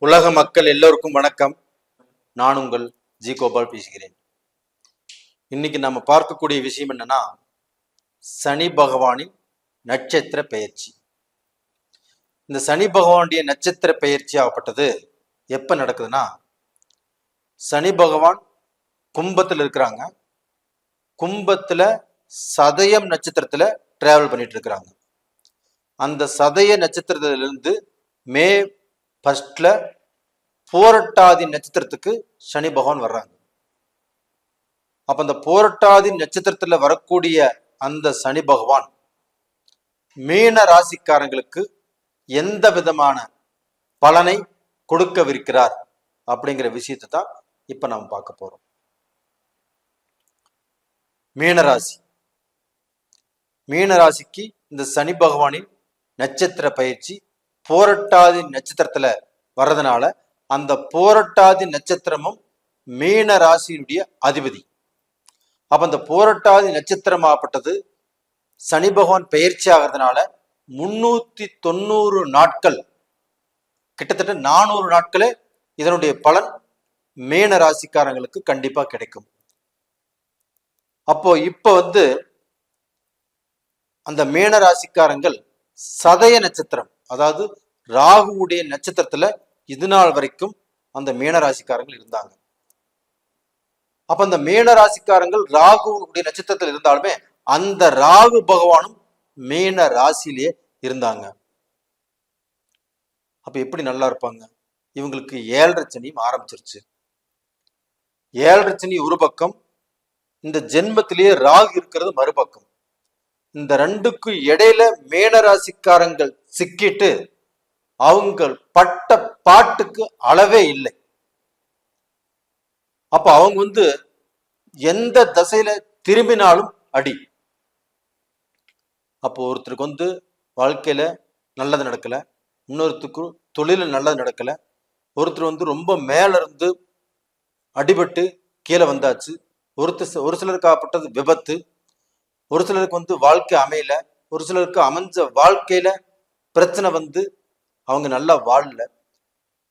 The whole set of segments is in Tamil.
உலக மக்கள் எல்லோருக்கும் வணக்கம். நான் உங்கள் ஜி கோபால் பேசுகிறேன். இன்னைக்கு நம்ம பார்க்கக்கூடிய விஷயம் என்னன்னா, சனி பகவானின் நட்சத்திர பெயர்ச்சி. இந்த சனி பகவானுடைய நட்சத்திர பெயர்ச்சி ஆகப்பட்டது எப்ப நடக்குதுன்னா, சனி பகவான் கும்பத்துல இருக்கிறாங்க. கும்பத்துல சதயம் நட்சத்திரத்துல டிராவல் பண்ணிட்டு இருக்கிறாங்க. அந்த சதய நட்சத்திரத்திலிருந்து மே 1 போரட்டாதி நட்சத்திரத்துக்கு சனி பகவான் வர்றாங்க. அப்ப அந்த போரட்டாதி நட்சத்திரத்துல வரக்கூடிய அந்த சனி பகவான் மீன ராசிக்காரங்களுக்கு எந்த விதமான பலனை கொடுக்கவிருக்கிறார் அப்படிங்கிற விஷயத்தை தான் இப்ப நாம் பார்க்க போறோம். மீனராசி. மீனராசிக்கு இந்த சனி பகவானின் நட்சத்திர பயிற்சி போரட்டாதி நட்சத்திரத்துல வர்றதுனால அந்த போரட்டாதி நட்சத்திரமும் மீன ராசியினுடைய அதிபதி. அப்ப அந்த போரட்டாதி நட்சத்திரம் ஆகப்பட்டது சனி பகவான் பயிற்சி ஆகிறதுனால 390 நாட்கள், கிட்டத்தட்ட 400 நாட்களே இதனுடைய பலன் மீன ராசிக்காரங்களுக்கு கண்டிப்பா கிடைக்கும். அப்போ இப்ப அந்த மீன ராசிக்காரங்கள் சதய நட்சத்திரம், அதாவது ராகுவுடைய நட்சத்திரத்துல இது நாள் வரைக்கும் அந்த மீன ராசிக்காரங்கள் இருந்தாங்க. அப்ப அந்த மீன ராசிக்காரங்கள் ராகுவுடைய நட்சத்திரத்தில் இருந்தாலுமே அந்த ராகு பகவானும் மீன ராசியிலேயே இருந்தாங்க. அப்ப எப்படி நல்லா இருப்பாங்க? இவங்களுக்கு 7.5 சனியும் ஆரம்பிச்சிருச்சு. 7.5 சனி ஒரு பக்கம், இந்த ஜென்மத்திலேயே ராகு இருக்கிறது மறுபக்கம். இந்த ரெண்டுக்கும் இடையில மீனராசிக்காரங்கள் சிக்கிட்டு அவங்க பட்ட பாட்டுக்கு அளவே இல்லை. அப்ப அவங்க எந்த திசையில திரும்பினாலும் அடி. அப்போ ஒருத்தருக்கு வாழ்க்கையில நல்லது நடக்கல, இன்னொருத்தருக்கு தொழில நல்லது நடக்கல, ஒருத்தர் ரொம்ப மேல இருந்து அடிபட்டு கீழே வந்தாச்சு, ஒரு சிலருக்கு ஆகப்பட்டது விபத்து, ஒரு சிலருக்கு வாழ்க்கை அமையல, ஒரு சிலருக்கு அமைஞ்ச வாழ்க்கையில பிரச்சனை அவங்க நல்லா வாழல.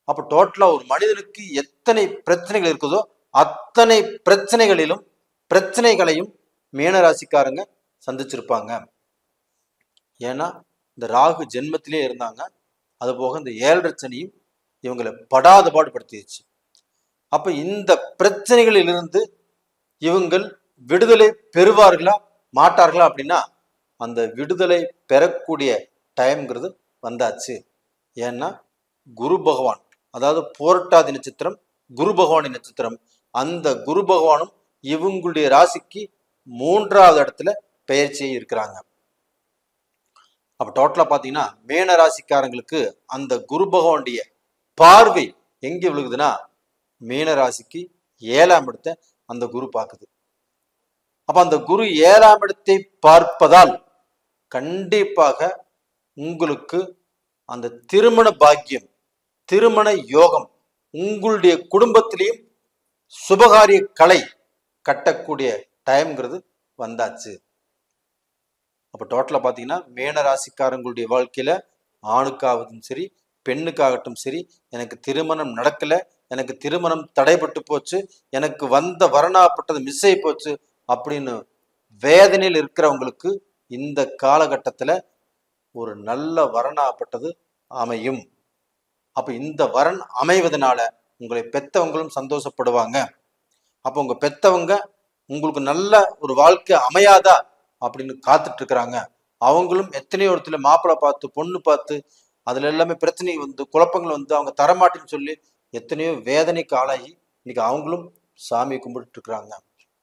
அப்ப டோட்டலா ஒரு மனிதனுக்கு எத்தனை பிரச்சனைகள் இருக்குதோ அத்தனை பிரச்சனைகளையும் மீனராசிக்காரங்க சந்திச்சிருப்பாங்க. ஏன்னா இந்த ராகு ஜென்மத்திலே இருந்தாங்க. அது போக இந்த 7.5 சனியும் இவங்களை படாத பாடுபடுத்திடுச்சு. அப்ப இந்த பிரச்சனைகளிலிருந்து இவங்கள் விடுதலை பெறுவார்களா மாட்டார்களா அப்படின்னா, அந்த விடுதலை பெறக்கூடிய டைம்ங்கிறது வந்தாச்சு. ஏன்னா குரு பகவான், அதாவது போரட்டாதி நட்சத்திரம் குரு பகவானின் நட்சத்திரம், அந்த குரு பகவானும் இவங்களுடைய ராசிக்கு 3வது இடத்துல பெயர்ச்சியை இருக்கிறாங்க. அப்ப டோட்டலா பாத்தீங்கன்னா மீன ராசிக்காரங்களுக்கு அந்த குரு பகவானுடைய பார்வை எங்க விழுகுதுன்னா, மீன ராசிக்கு 7ஆம் இடத்தை அந்த குரு பார்க்குது. அப்ப அந்த குரு 7ஆம் இடத்தை பார்ப்பதால் கண்டிப்பாக உங்களுக்கு அந்த திருமண பாக்கியம், திருமண யோகம், உங்களுடைய குடும்பத்திலையும் சுபகாரிய கலை கட்டக்கூடிய டைம்ங்கிறது வந்தாச்சு. அப்ப டோட்டலா பாத்தீங்கன்னா மீன ராசிக்காரங்களுடைய வாழ்க்கையில ஆணுக்காகட்டும் சரி பெண்ணுக்காகட்டும் சரி, எனக்கு திருமணம் நடக்கல, எனக்கு திருமணம் தடைபட்டு போச்சு, எனக்கு வந்த வரனாப்பட்டது மிஸ் ஆகி போச்சு அப்படின்னு வேதனையில் இருக்கிறவங்களுக்கு இந்த காலகட்டத்துல ஒரு நல்ல வரனாப்பட்டது அமையும். அப்ப இந்த வரன் அமைவதனால உங்களை பெத்தவங்களும் சந்தோஷப்படுவாங்க. அப்ப உங்க பெத்தவங்க உங்களுக்கு நல்ல ஒரு வாழ்க்கை அமையாதா அப்படின்னு காத்துட்டு இருக்கிறாங்க. அவங்களும் எத்தனையோ இடத்துல மாப்பிள்ளை பார்த்து பொண்ணு பார்த்து அதுல எல்லாமே பிரச்சனை குழப்பங்கள் அவங்க தரமாட்டேன்னு சொல்லி எத்தனையோ வேதனைக்கு ஆளாகி இன்னைக்கு அவங்களும் சாமி கும்பிட்டு இருக்கிறாங்க.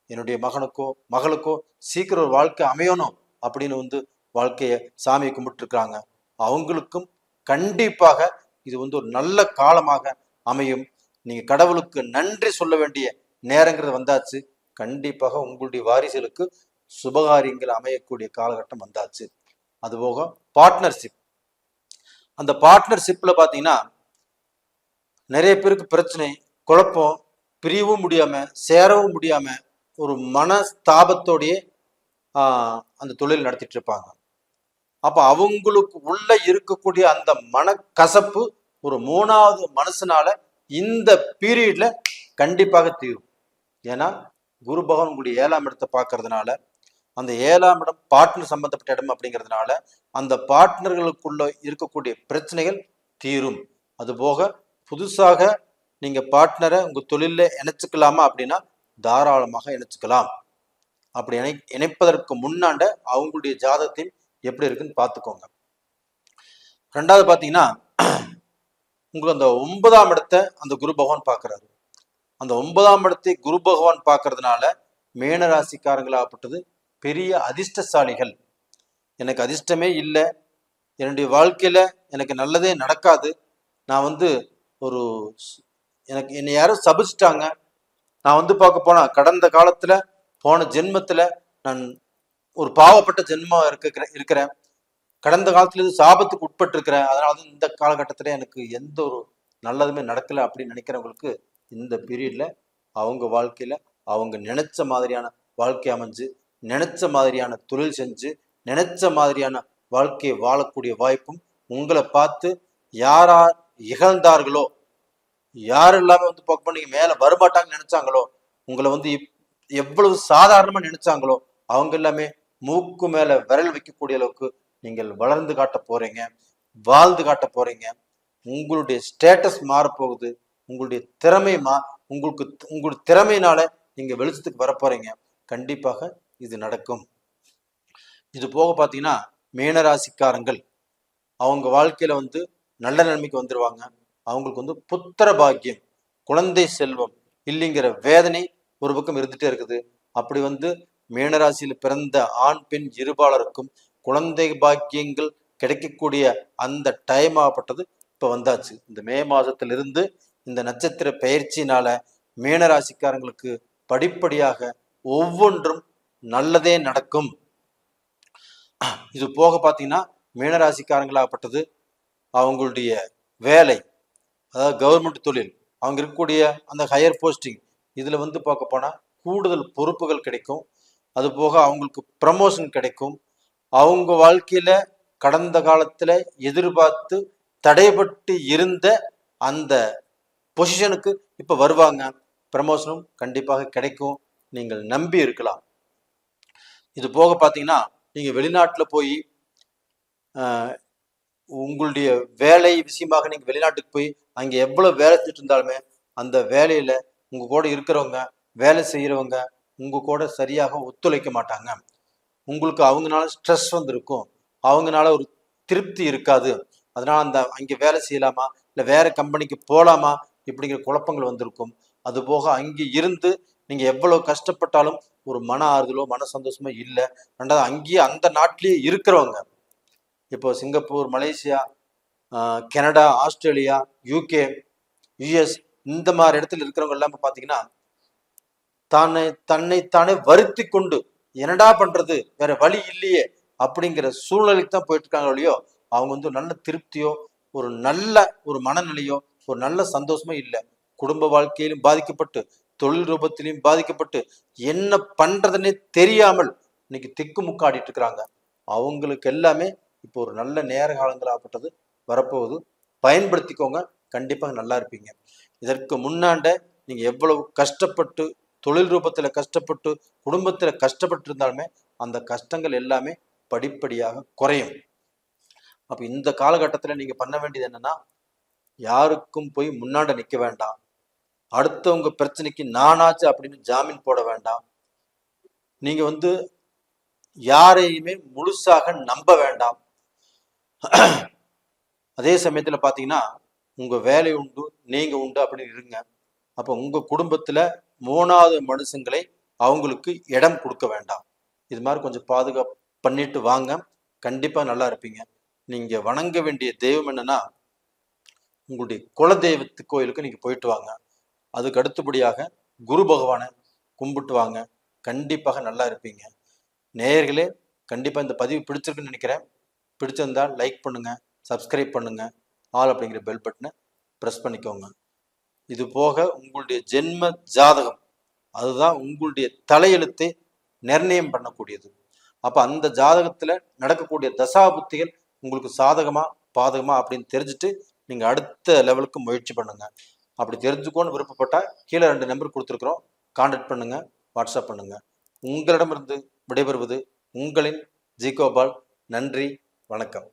என்னுடைய மகனுக்கோ மகளுக்கோ சீக்கிரம் ஒரு வாழ்க்கை அமையணும் அப்படின்னு வாழ்க்கைய சாமியை கும்பிட்டு இருக்கிறாங்க. அவங்களுக்கும் கண்டிப்பாக இது ஒரு நல்ல காலமாக அமையும். நீங்க கடவுளுக்கு நன்றி சொல்ல வேண்டிய நேரங்கிறது வந்தாச்சு. கண்டிப்பாக உங்களுடைய வாரிசுகளுக்கு சுபகாரியங்கள் அமையக்கூடிய காலகட்டம் வந்தாச்சு. அதுபோக பார்ட்னர்ஷிப், அந்த பார்ட்னர்ஷிப்ல பாத்தீங்கன்னா நிறைய பேருக்கு பிரச்சனை, குழப்பம், பிரியவும் முடியாம சேரவும் முடியாம ஒரு மனஸ்தாபத்தோடையே அந்த தொழில் நடத்திட்டு இருப்பாங்க. அப்ப அவங்களுக்கு உள்ள இருக்கக்கூடிய அந்த மனக்கசப்பு ஒரு மூணாவது மனுஷனால இந்த பீரியட்ல கண்டிப்பாக தீரும். ஏன்னா குரு பகவான் உங்களுடைய 7ஆம் இடத்தை பார்க்கறதுனால, அந்த 7ஆம் இடம் பார்ட்னர் சம்பந்தப்பட்ட இடம் அப்படிங்கிறதுனால அந்த பார்ட்னர்களுக்குள்ள இருக்கக்கூடிய பிரச்சனைகள் தீரும். அது போக புதுசாக நீங்க பார்ட்னரை உங்க தொழில இணைச்சுக்கலாமா அப்படின்னா தாராளமாக இணைச்சுக்கலாம். அப்படி இணைப்பதற்கு முன்னாண்ட அவங்களுடைய ஜாதகத்தையும் எப்படி இருக்குன்னு பார்த்துக்கோங்க. ரெண்டாவது பார்த்தீங்கன்னா, உங்களுக்கு அந்த 9ஆம் இடத்தை அந்த குரு பகவான் பார்க்கறாரு. அந்த 9ஆம் இடத்தை குரு பகவான் பார்க்கறதுனால மீனராசிக்காரங்களாகப்பட்டது பெரிய அதிர்ஷ்டசாலிகள். எனக்கு அதிர்ஷ்டமே இல்லை, என்னுடைய வாழ்க்கையில எனக்கு நல்லதே நடக்காது, நான் ஒரு எனக்கு என்னை யாரும் சபிச்சிட்டாங்க, நான் பார்க்க போனா கடந்த காலத்துல போன ஜென்மத்துல நான் ஒரு பாவப்பட்ட ஜென்மம் இருக்கிறேன், கடந்த காலத்துல இது சாபத்துக்கு உட்பட்டு இருக்கிறேன், அதனாலதான் இந்த காலகட்டத்துல எனக்கு எந்த ஒரு நல்லதுமே நடக்கல அப்படின்னு நினைக்கிறவங்களுக்கு இந்த பீரியட்ல அவங்க வாழ்க்கையில அவங்க நினைச்ச மாதிரியான வாழ்க்கை அமைஞ்சு, நினைச்ச மாதிரியான தொழில் செஞ்சு, நினைச்ச மாதிரியான வாழ்க்கையை வாழக்கூடிய வாய்ப்பும், உங்களை பார்த்து யாரா இகழ்ந்தார்களோ, யார் எல்லாமே பார்க்க நீங்க மேல வரமாட்டாங்கன்னு நினைச்சாங்களோ, உங்களை எவ்வளவு சாதாரணமா நினைச்சாங்களோ அவங்க எல்லாமே மூக்கு மேல விரல் வைக்கக்கூடிய அளவுக்கு நீங்கள் வளர்ந்து காட்ட போறீங்க, வாழ்ந்து காட்ட போறீங்க. உங்களுடைய ஸ்டேட்டஸ் மாறப்போகுது, உங்களுடைய உங்களுடைய திறமையினால நீங்க வெளிச்சத்துக்கு வர போறீங்க. கண்டிப்பாக இது நடக்கும். இது போக பார்த்தீங்கன்னா, மீனராசிக்காரங்கள் அவங்க வாழ்க்கையில நல்ல நிலைமைக்கு வந்துருவாங்க. அவங்களுக்கு புத்திர பாக்கியம், குழந்தை செல்வம் இல்லைங்கிற வேதனை ஒரு பக்கம் இருந்துட்டே இருக்குது. அப்படி மீனராசியில் பிறந்த ஆண் பெண் இருபாலருக்கும் குழந்தை பாக்கியங்கள் கிடைக்கக்கூடிய அந்த டைம் ஆகப்பட்டது இப்ப வந்தாச்சு. இந்த மே மாதத்திலிருந்து இந்த நட்சத்திர பயிற்சியினால மீனராசிக்காரங்களுக்கு படிப்படியாக ஒவ்வொன்றும் நல்லதே நடக்கும். இது போக பார்த்தீங்கன்னா, மீனராசிக்காரங்களாகப்பட்டது அவங்களுடைய வேலை, அதாவது கவர்மெண்ட் தொழில், அவங்க இருக்கக்கூடிய அந்த ஹையர் போஸ்டிங், இதுல பார்க்க போனா கூடுதல் பொறுப்புகள் கிடைக்கும். அது போக அவங்களுக்கு ப்ரமோஷன் கிடைக்கும். அவங்க வாழ்க்கையில கடந்த காலத்துல எதிர்பார்த்து தடைபட்டு இருந்த அந்த பொசிஷனுக்கு இப்ப வருவாங்க. ப்ரமோஷனும் கண்டிப்பாக கிடைக்கும், நீங்கள் நம்பி இருக்கலாம். இது போக பார்த்தீங்கன்னா, நீங்க வெளிநாட்டுல போய் உங்களுடைய வேலை விஷயமாக நீங்க வெளிநாட்டுக்கு போய் அங்க எவ்வளவு வேலை செஞ்சுட்டு இருந்தாலுமே அந்த வேலையில உங்க கூட இருக்கிறவங்க, வேலை செய்யறவங்க உங்க கூட சரியாக ஒத்துழைக்க மாட்டாங்க. உங்களுக்கு அவங்கனால ஸ்ட்ரெஸ் இருக்கும், அவங்கனால ஒரு திருப்தி இருக்காது. அதனால அங்க வேலை செய்யலாமா இல்ல வேற கம்பெனிக்கு போலாமா இப்படிங்கிற குழப்பங்கள் வந்திருக்கும். அது போக அங்கே இருந்து நீங்க எவ்வளவு கஷ்டப்பட்டாலும் ஒரு மன ஆறுதலோ மன சந்தோஷமோ இல்லை. ரெண்டாவது அங்கேயே அந்த நாட்டிலேயே இருக்கிறவங்க, இப்போ Singapore, Malaysia, Canada, Australia, UK, US இந்த மாதிரி இடத்துல இருக்கிறவங்க எல்லாம் பார்த்தீங்கன்னா தன்னைத்தானே வருத்தி கொண்டு என்னடா பண்றது, வேற வழி இல்லையே அப்படிங்கிற சூழ்நிலைக்கு தான் போயிட்டு இருக்காங்க இல்லையோ, அவங்க நல்ல திருப்தியோ ஒரு நல்ல ஒரு மனநிலையோ ஒரு நல்ல சந்தோஷமோ இல்லை. குடும்ப வாழ்க்கையிலும் பாதிக்கப்பட்டு, தொழில் ரூபத்திலையும் பாதிக்கப்பட்டு, என்ன பண்றதுன்னே தெரியாமல் இன்னைக்கு திக்குமுக்கு ஆடிட்டு இருக்கிறாங்க. அவங்களுக்கு எல்லாமே இப்போ ஒரு நல்ல நேர காலங்களாகப்பட்டது வரப்போகுது. பயன்படுத்திக்கோங்க, கண்டிப்பாக நல்லா இருப்பீங்க. இதற்கு முன்னாண்ட நீங்க எவ்வளவு கஷ்டப்பட்டு தொழில் ரூபத்துல கஷ்டப்பட்டு குடும்பத்துல கஷ்டப்பட்டு இருந்தாலுமே அந்த கஷ்டங்கள் எல்லாமே படிப்படியாக குறையும். அப்ப இந்த காலகட்டத்துல நீங்க பண்ண வேண்டியது என்னன்னா, யாருக்கும் போய் முன்னாண்ட நிக்க வேண்டாம், அடுத்தவங்க பிரச்சனைக்கு நானாச்சு அப்படின்னு ஜாமீன் போட வேண்டாம், நீங்க யாரையுமே முழுசாக நம்ப வேண்டாம். அதே சமயத்துல பாத்தீங்கன்னா உங்க வேலை உண்டு நீங்க உண்டு அப்படின்னு இருங்க. அப்ப உங்க குடும்பத்துல 3வது மனுஷங்களை அவங்களுக்கு இடம் கொடுக்க வேண்டாம். இது மாதிரி கொஞ்சம் பாதுகாப்பு பண்ணிட்டு வாங்க, கண்டிப்பா நல்லா இருப்பீங்க. நீங்க வணங்க வேண்டிய தெய்வம் என்னன்னா, உங்களுடைய குல தெய்வத்து கோயிலுக்கு நீங்க போயிட்டு வாங்க. அதுக்கு அடுத்தபடியாக குரு பகவானை கும்பிட்டு வாங்க, கண்டிப்பாக நல்லா இருப்பீங்க. நேயர்களே, கண்டிப்பா இந்த பதிவு பிடிச்சிருக்குன்னு நினைக்கிறேன். பிடிச்சிருந்தால் லைக் பண்ணுங்க, சப்ஸ்கிரைப் பண்ணுங்க, ஆல் அப்படிங்கிற பெல் பட்டனை ப்ரெஸ் பண்ணிக்கோங்க. இது போக உங்களுடைய ஜென்ம ஜாதகம், அதுதான் உங்களுடைய தலையெழுத்தை நிர்ணயம் பண்ணக்கூடியது. அப்ப அந்த ஜாதகத்துல நடக்கக்கூடிய தசாபுத்திகள் உங்களுக்கு சாதகமா பாதகமா அப்படின்னு தெரிஞ்சுட்டு நீங்கள் அடுத்த லெவலுக்கு முயற்சி பண்ணுங்க. அப்படி தெரிஞ்சுக்கோன்னு விருப்பப்பட்டால் கீழே 2 நம்பர் கொடுத்துருக்குறோம், கான்டாக்ட் பண்ணுங்க, வாட்ஸ்அப் பண்ணுங்க. உங்களிடமிருந்து விடைபெறுவது உங்களின் ஜி கோபால். நன்றி, வணக்கம்.